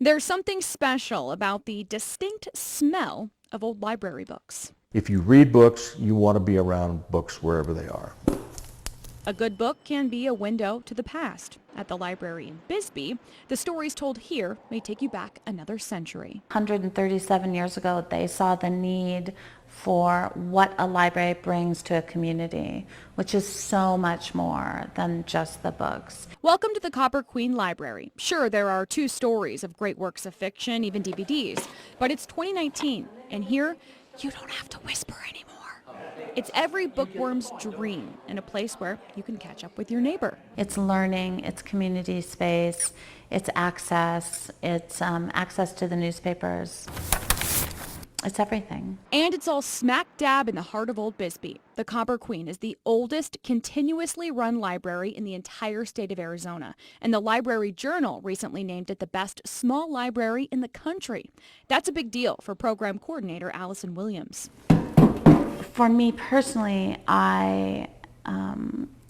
There's something special about the distinct smell of old library books. If you read books, you want to be around books wherever they are. A good book can be a window to the past. At the library in Bisbee, the stories told here may take you back another century. 137 years ago, they saw the need for what a library brings to a community, which is so much more than just the books. Welcome to the Copper Queen Library. Sure, there are 2 stories of great works of fiction, even DVDs, but it's 2019, and here, you don't have to whisper anymore. It's every bookworm's dream and a place where you can catch up with your neighbor. It's learning, it's community space, it's access to the newspapers. It's everything. And it's all smack dab in the heart of Old Bisbee. The Copper Queen is the oldest continuously run library in the entire state of Arizona. And the Library Journal recently named it the best small library in the country. That's a big deal for program coordinator Allison Williams. For me personally, I'm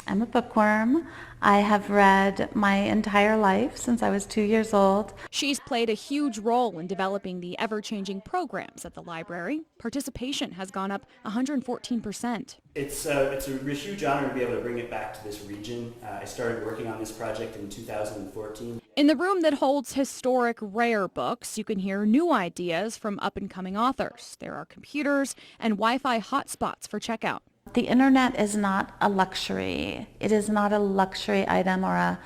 a bookworm. I have read my entire life since I was 2 years old. She's played a huge role in developing the ever-changing programs at the library. Participation has gone up 114%. It's a huge honor to be able to bring it back to this region. I started working on this project in 2014. In the room that holds historic rare books, you can hear new ideas from up-and-coming authors. There are computers and Wi-Fi hotspots for checkout. The internet is not a luxury. It is not a luxury item or a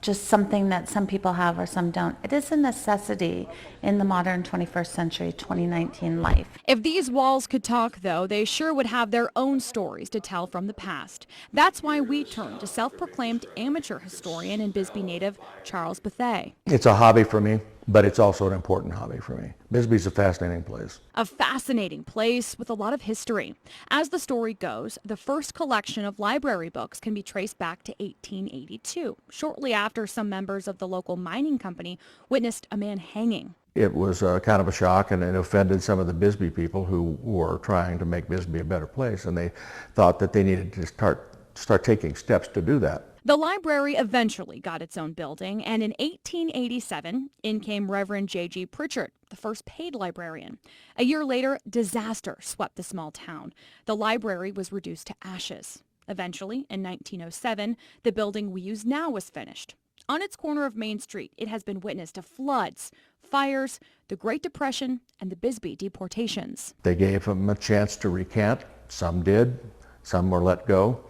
just something that some people have or some don't. It is a necessity in the modern 21st century, 2019 life. If these walls could talk, though, they sure would have their own stories to tell from the past. That's why we turned to self-proclaimed amateur historian and Bisbee native Charles Bethay. It's a hobby for me, but it's also an important hobby for me. Bisbee's a fascinating place. A fascinating place with a lot of history. As the story goes, the first collection of library books can be traced back to 1882, shortly after some members of the local mining company witnessed a man hanging. It was kind of a shock, and it offended some of the Bisbee people who were trying to make Bisbee a better place, and they thought that they needed to start taking steps to do that. The library eventually got its own building, and in 1887, in came Reverend J.G. Pritchard, the first paid librarian. A year later, disaster swept the small town. The library was reduced to ashes. Eventually, in 1907, the building we use now was finished. On its corner of Main Street, it has been witness to floods, fires, the Great Depression, and the Bisbee deportations. They gave them a chance to recant. Some did. Some were let go.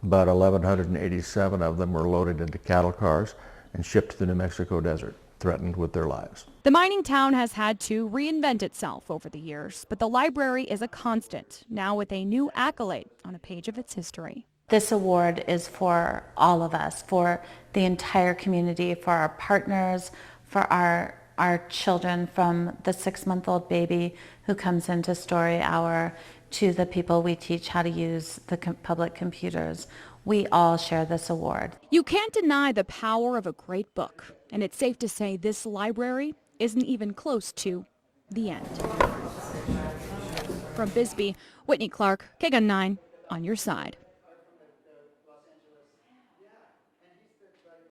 But 1,187 of them were loaded into cattle cars and shipped to the New Mexico desert, threatened with their lives. The mining town has had to reinvent itself over the years, but the library is a constant, now with a new accolade on a page of its history. This award is for all of us, for the entire community, for our partners, for our children, from the 6-month-old baby who comes into story hour to the people we teach how to use the public computers. We all share this award. You can't deny the power of a great book, and it's safe to say this library isn't even close to the end. From Bisbee, Whitney Clark, KGUN 9, on your side.